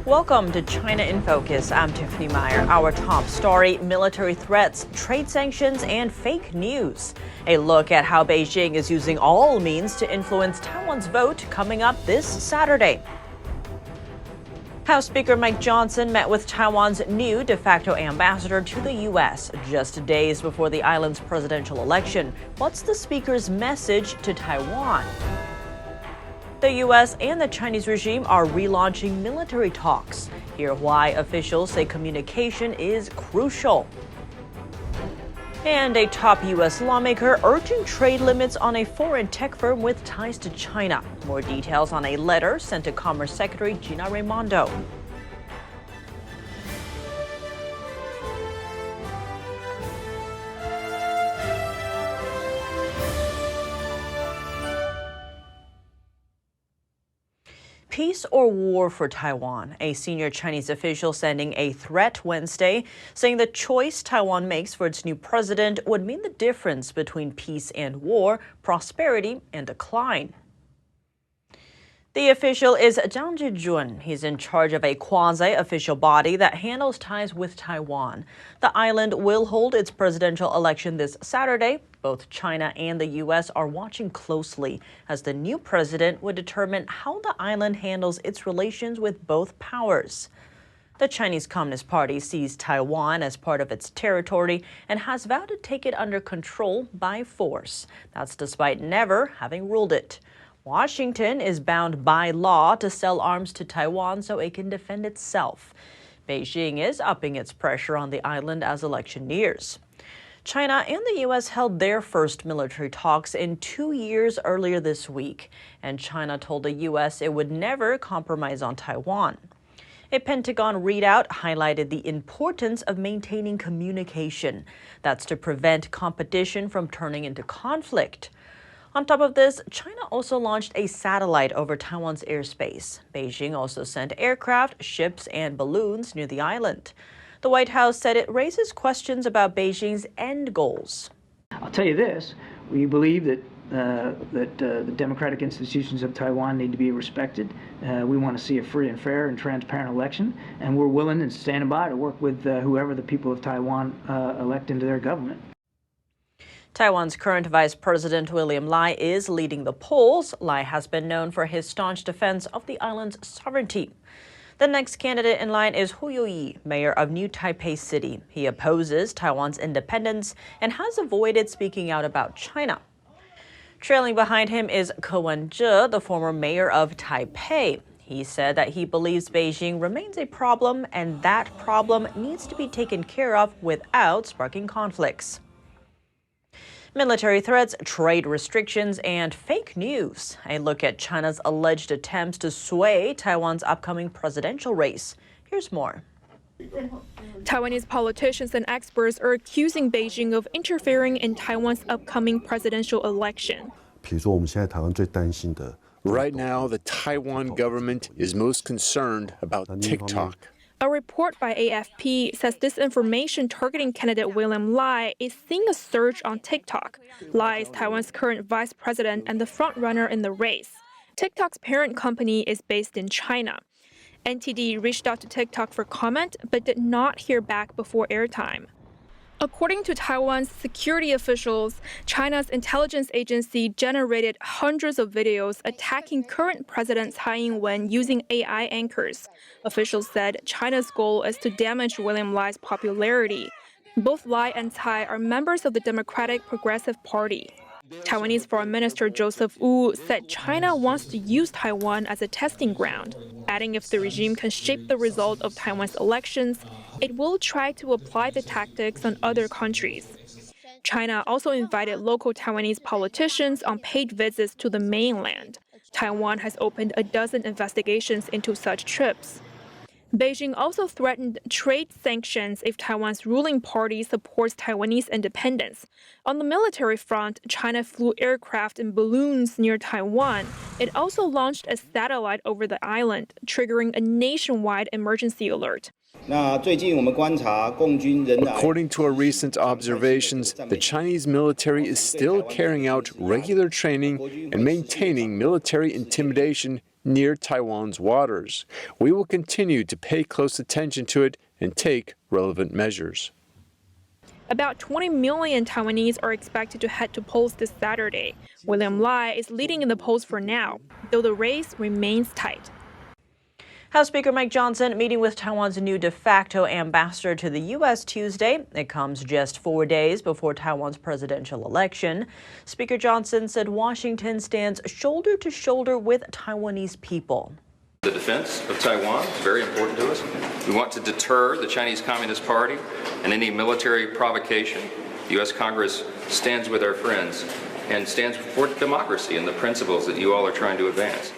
Welcome to China in Focus. I'm Tiffany Meyer. Our top story: military threats, trade sanctions, and fake news. A look at how Beijing is using all means to influence Taiwan's vote coming up this Saturday. House Speaker Mike Johnson met with Taiwan's new de facto ambassador to the U.S. just days before the island's presidential election. What's the speaker's message to Taiwan? The U.S. and the Chinese regime are relaunching military talks. Hear why officials say communication is crucial. And a top U.S. lawmaker urging trade limits on a foreign tech firm with ties to China. More details on a letter sent to Commerce Secretary Gina Raimondo. Peace or war for Taiwan? A senior Chinese official sending a threat Wednesday, saying the choice Taiwan makes for its new president would mean the difference between peace and war, prosperity and decline. The official is Zhang Jijun. He's in charge of a quasi-official body that handles ties with Taiwan. The island will hold its presidential election this Saturday. Both China and the U.S. are watching closely as the new president would determine how the island handles its relations with both powers. The Chinese Communist Party sees Taiwan as part of its territory and has vowed to take it under control by force. That's despite never having ruled it. Washington is bound by law to sell arms to Taiwan so it can defend itself. Beijing is upping its pressure on the island as election nears. China and the U.S. held their first military talks in 2 years earlier this week, and China told the U.S. it would never compromise on Taiwan. A Pentagon readout highlighted the importance of maintaining communication. That's to prevent competition from turning into conflict. On top of this, China also launched a satellite over Taiwan's airspace. Beijing also sent aircraft, ships, and balloons near the island. The White House said it raises questions about Beijing's end goals. I'll tell you this, we believe that the democratic institutions of Taiwan need to be respected. We want to see a free and fair and transparent election, and we're willing and standing by to work with whoever the people of Taiwan elect into their government. Taiwan's current Vice President William Lai is leading the polls. Lai has been known for his staunch defense of the island's sovereignty. The next candidate in line is Hu Youyi, mayor of New Taipei City. He opposes Taiwan's independence and has avoided speaking out about China. Trailing behind him is Ke Wen-je, the former mayor of Taipei. He said that he believes Beijing remains a problem and that problem needs to be taken care of without sparking conflicts. Military threats, trade restrictions, and fake news. A look at China's alleged attempts to sway Taiwan's upcoming presidential race. Here's more. Taiwanese politicians and experts are accusing Beijing of interfering in Taiwan's upcoming presidential election. Right now, the Taiwan government is most concerned about TikTok. A report by AFP says disinformation targeting candidate William Lai is seeing a surge on TikTok. Lai is Taiwan's current vice president and the frontrunner in the race. TikTok's parent company is based in China. NTD reached out to TikTok for comment, but did not hear back before airtime. According to Taiwan's security officials, China's intelligence agency generated hundreds of videos attacking current President Tsai Ing-wen using AI anchors. Officials said China's goal is to damage William Lai's popularity. Both Lai and Tsai are members of the Democratic Progressive Party. Taiwanese Foreign Minister Joseph Wu said China wants to use Taiwan as a testing ground, adding if the regime can shape the result of Taiwan's elections, it will try to apply the tactics on other countries. China also invited local Taiwanese politicians on paid visits to the mainland. Taiwan has opened a dozen investigations into such trips. Beijing also threatened trade sanctions if Taiwan's ruling party supports Taiwanese independence. On the military front, China flew aircraft and balloons near Taiwan. It also launched a satellite over the island, triggering a nationwide emergency alert. According to our recent observations, the Chinese military is still carrying out regular training and maintaining military intimidation near Taiwan's waters. We will continue to pay close attention to it and take relevant measures. About 20 million Taiwanese are expected to head to polls this Saturday. William Lai is leading in the polls for now, though the race remains tight. House Speaker Mike Johnson meeting with Taiwan's new de facto ambassador to the U.S. Tuesday. It comes just 4 days before Taiwan's presidential election. Speaker Johnson said Washington stands shoulder to shoulder with Taiwanese people. The defense of Taiwan is very important to us. We want to deter the Chinese Communist Party and any military provocation. The U.S. Congress stands with our friends and stands for democracy and the principles that you all are trying to advance.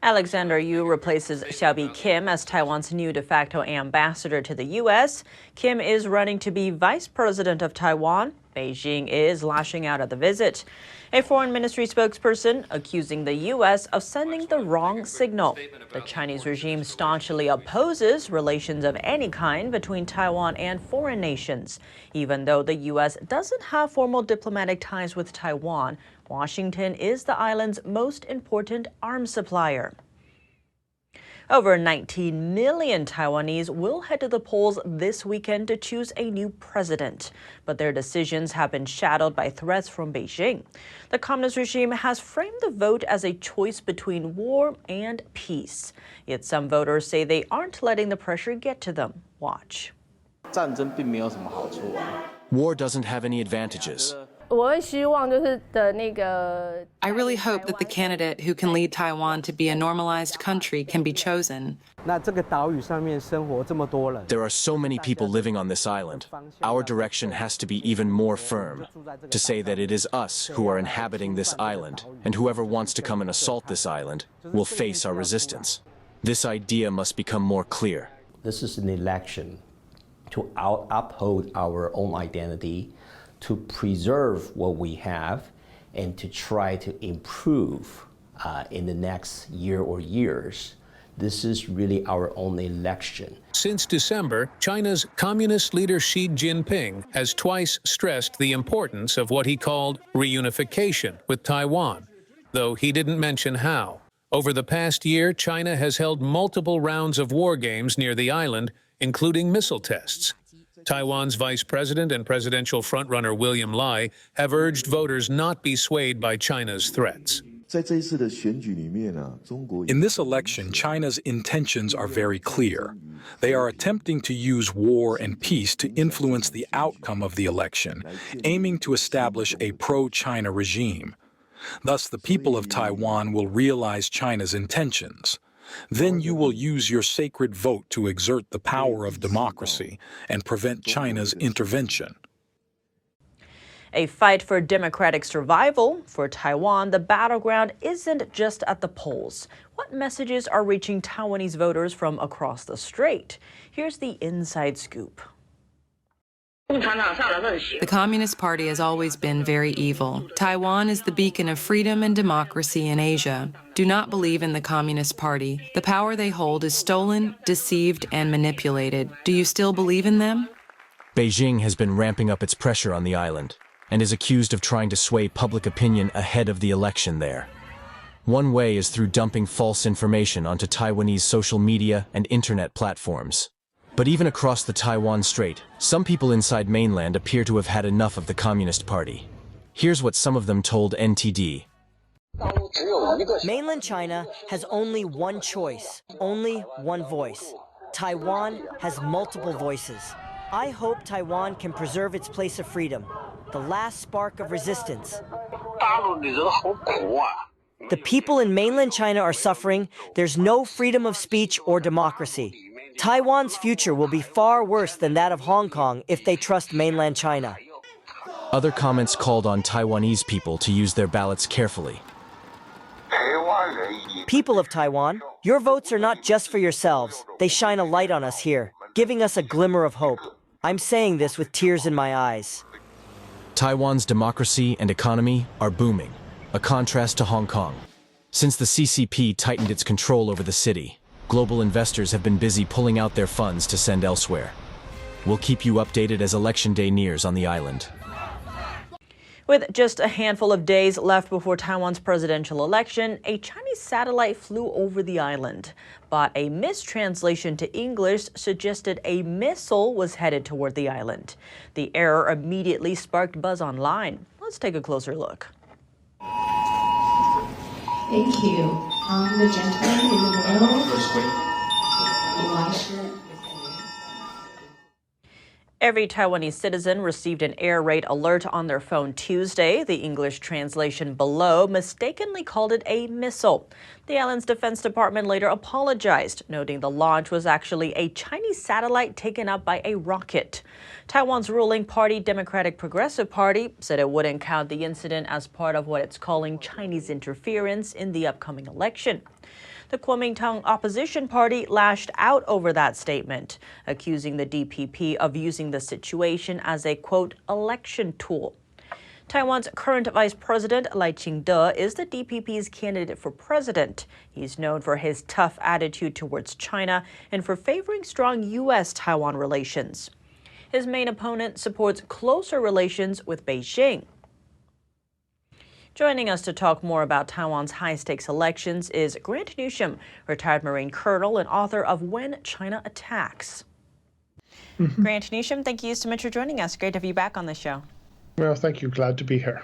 Alexander Yu replaces Xiaobi Kim as Taiwan's new de facto ambassador to the U.S. Kim is running to be vice president of Taiwan. Beijing is lashing out at the visit. A foreign ministry spokesperson accusing the U.S. of sending the wrong signal. The Chinese regime staunchly opposes relations of any kind between Taiwan and foreign nations. Even though the U.S. doesn't have formal diplomatic ties with Taiwan, Washington is the island's most important arms supplier. Over 19 million Taiwanese will head to the polls this weekend to choose a new president. But their decisions have been shadowed by threats from Beijing. The communist regime has framed the vote as a choice between war and peace. Yet some voters say they aren't letting the pressure get to them. Watch. War doesn't have any advantages. I really hope that the candidate who can lead Taiwan to be a normalized country can be chosen. There are so many people living on this island. Our direction has to be even more firm, to say that it is us who are inhabiting this island, and whoever wants to come and assault this island will face our resistance. This idea must become more clear. This is an election to uphold our own identity, to preserve what we have, and to try to improve in the next year or years. This is really our own election. Since December, China's communist leader Xi Jinping has twice stressed the importance of what he called reunification with Taiwan, though he didn't mention how. Over the past year, China has held multiple rounds of war games near the island, including missile tests. Taiwan's vice president and presidential frontrunner William Lai have urged voters not be swayed by China's threats. In this election, China's intentions are very clear. They are attempting to use war and peace to influence the outcome of the election, aiming to establish a pro-China regime. Thus, the people of Taiwan will realize China's intentions. Then you will use your sacred vote to exert the power of democracy and prevent China's intervention. A fight for democratic survival. For Taiwan, the battleground isn't just at the polls. What messages are reaching Taiwanese voters from across the strait? Here's the inside scoop. The Communist Party has always been very evil. Taiwan is the beacon of freedom and democracy in Asia. Do not believe in the Communist Party. The power they hold is stolen, deceived, and manipulated. Do you still believe in them? Beijing has been ramping up its pressure on the island and is accused of trying to sway public opinion ahead of the election there. One way is through dumping false information onto Taiwanese social media and internet platforms. But even across the Taiwan Strait, some people inside Mainland appear to have had enough of the Communist Party. Here's what some of them told NTD. Mainland China has only one choice, only one voice. Taiwan has multiple voices. I hope Taiwan can preserve its place of freedom, the last spark of resistance. The people in Mainland China are suffering. There's no freedom of speech or democracy. Taiwan's future will be far worse than that of Hong Kong if they trust Mainland China. Other comments called on Taiwanese people to use their ballots carefully. People of Taiwan, your votes are not just for yourselves. They shine a light on us here, giving us a glimmer of hope. I'm saying this with tears in my eyes. Taiwan's democracy and economy are booming, a contrast to Hong Kong. Since the CCP tightened its control over the city, global investors have been busy pulling out their funds to send elsewhere. We'll keep you updated as Election Day nears on the island. With just a handful of days left before Taiwan's presidential election, a Chinese satellite flew over the island. But a mistranslation to English suggested a missile was headed toward the island. The error immediately sparked buzz online. Let's take a closer look. Thank you. The gentleman in the middle. Elisha. Every Taiwanese citizen received an air raid alert on their phone Tuesday. The English translation below mistakenly called it a missile. The island's Defense Department later apologized, noting the launch was actually a Chinese satellite taken up by a rocket. Taiwan's ruling party, Democratic Progressive Party, said it wouldn't count the incident as part of what it's calling Chinese interference in the upcoming election. The Kuomintang opposition party lashed out over that statement, accusing the DPP of using the situation as a, quote, election tool. Taiwan's current vice president, Lai Ching-te, is the DPP's candidate for president. He's known for his tough attitude towards China and for favoring strong U.S.-Taiwan relations. His main opponent supports closer relations with Beijing. Joining us to talk more about Taiwan's high-stakes elections is Grant Newsham, retired Marine colonel and author of When China Attacks. Grant Newsham, thank you so much for joining us. Great to have you back on the show. Well, thank you. Glad to be here.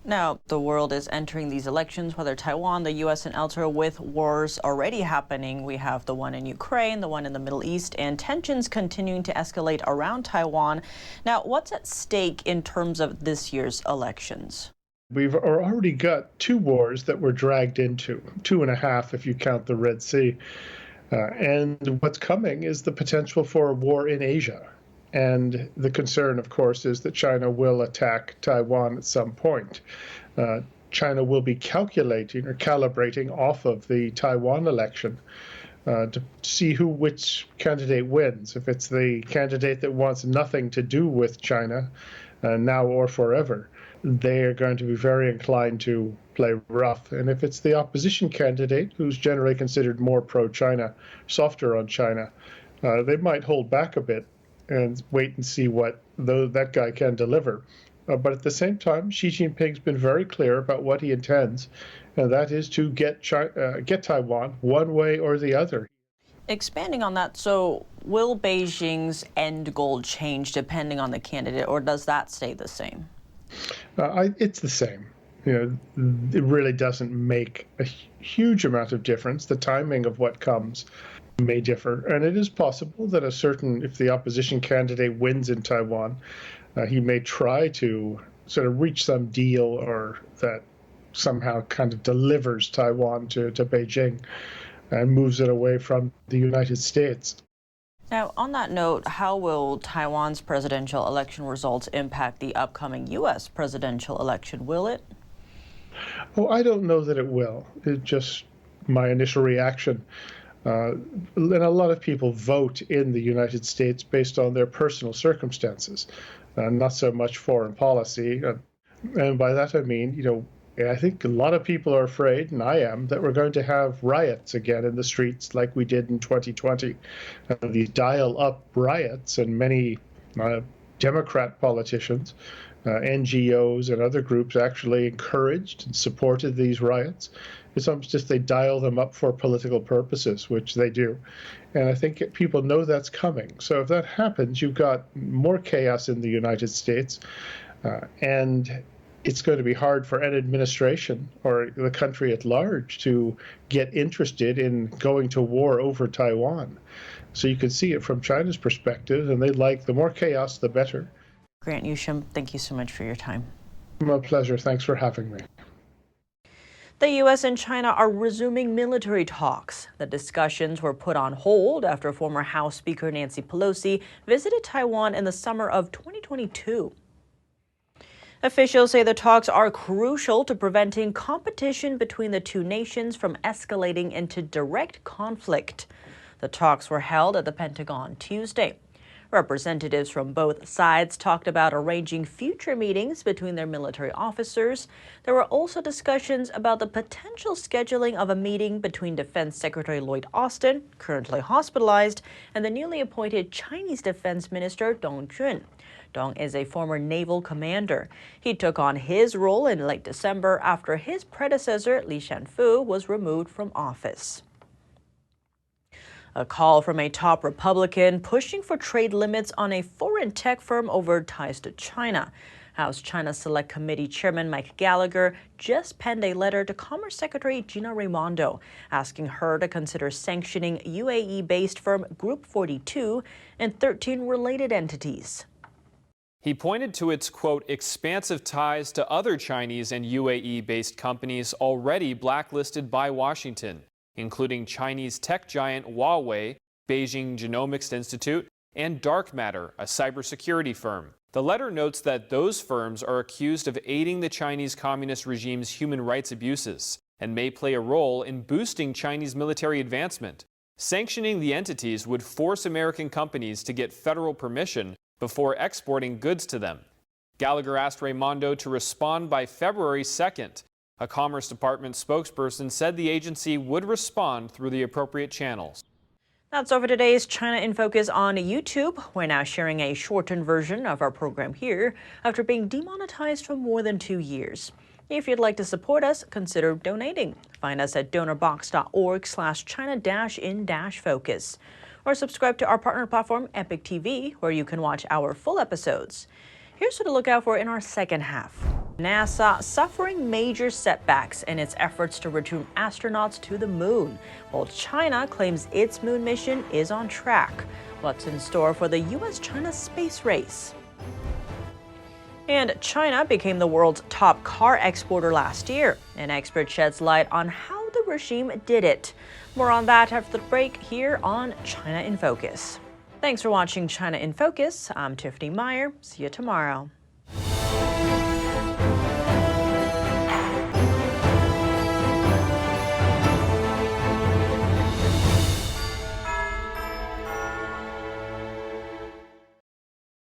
Now, the world is entering these elections, whether Taiwan, the U.S., and elsewhere, with wars already happening. We have the one in Ukraine, the one in the Middle East, and tensions continuing to escalate around Taiwan. Now, what's at stake in terms of this year's elections? We've already got two wars that we're dragged into, 2.5 if you count the Red Sea. And what's coming is the potential for a war in Asia. And the concern, of course, is that China will attack Taiwan at some point. China will be calculating or calibrating off of the Taiwan election to see which candidate wins. If it's the candidate that wants nothing to do with China now or forever, they are going to be very inclined to play rough. And if it's the opposition candidate, who's generally considered more pro-China, softer on China, they might hold back a bit and wait and see what that guy can deliver. But at the same time, Xi Jinping's been very clear about what he intends, and that is to get Taiwan one way or the other. Expanding on that, so will Beijing's end goal change depending on the candidate, or does that stay the same? It's the same. It really doesn't make a huge amount of difference. The timing of what comes may differ, and it is possible that if the opposition candidate wins in Taiwan, he may try to sort of reach some deal or that somehow kind of delivers Taiwan to Beijing and moves it away from the United States. Now, on that note, how will Taiwan's presidential election results impact the upcoming U.S. presidential election? Will it? Oh, I don't know that it will. It's just my initial reaction. And a lot of people vote in the United States based on their personal circumstances, not so much foreign policy. And by that I mean, I think a lot of people are afraid, and I am, that we're going to have riots again in the streets like we did in 2020. These dial-up riots, and many Democrat politicians, NGOs and other groups actually encouraged and supported these riots. It's almost just they dial them up for political purposes, which they do. And I think people know that's coming. So if that happens, you've got more chaos in the United States, and it's going to be hard for an administration or the country at large to get interested in going to war over Taiwan. So you can see it from China's perspective, and they like the more chaos, the better. Grant Newsham, thank you so much for your time. My pleasure. Thanks for having me. The U.S. and China are resuming military talks. The discussions were put on hold after former House Speaker Nancy Pelosi visited Taiwan in the summer of 2022. Officials say the talks are crucial to preventing competition between the two nations from escalating into direct conflict. The talks were held at the Pentagon Tuesday. Representatives from both sides talked about arranging future meetings between their military officers. There were also discussions about the potential scheduling of a meeting between Defense Secretary Lloyd Austin, currently hospitalized, and the newly appointed Chinese Defense Minister Dong Jun. Dong is a former naval commander. He took on his role in late December after his predecessor, Li Shanfu, was removed from office. A call from a top Republican pushing for trade limits on a foreign tech firm over ties to China. House China Select Committee Chairman Mike Gallagher just penned a letter to Commerce Secretary Gina Raimondo, asking her to consider sanctioning UAE-based firm Group 42 and 13 related entities. He pointed to its, quote, expansive ties to other Chinese and UAE-based companies already blacklisted by Washington, including Chinese tech giant Huawei, Beijing Genomics Institute, and Dark Matter, a cybersecurity firm. The letter notes that those firms are accused of aiding the Chinese Communist regime's human rights abuses and may play a role in boosting Chinese military advancement. Sanctioning the entities would force American companies to get federal permission before exporting goods to them. Gallagher asked Raimondo to respond by February 2nd. A Commerce Department spokesperson said the agency would respond through the appropriate channels. That's over today's China in Focus on YouTube. We're now sharing a shortened version of our program here after being demonetized for more than 2 years. If you'd like to support us, consider donating. Find us at donorbox.org/China-in-focus. Or subscribe to our partner platform, Epic TV, where you can watch our full episodes. Here's what to look out for in our second half. NASA suffering major setbacks in its efforts to return astronauts to the moon, while China claims its moon mission is on track. What's in store for the U.S.-China space race? And China became the world's top car exporter last year. An expert sheds light on how the regime did it. More on that after the break here on China in Focus. Thanks for watching China in Focus. I'm Tiffany Meyer. See you tomorrow.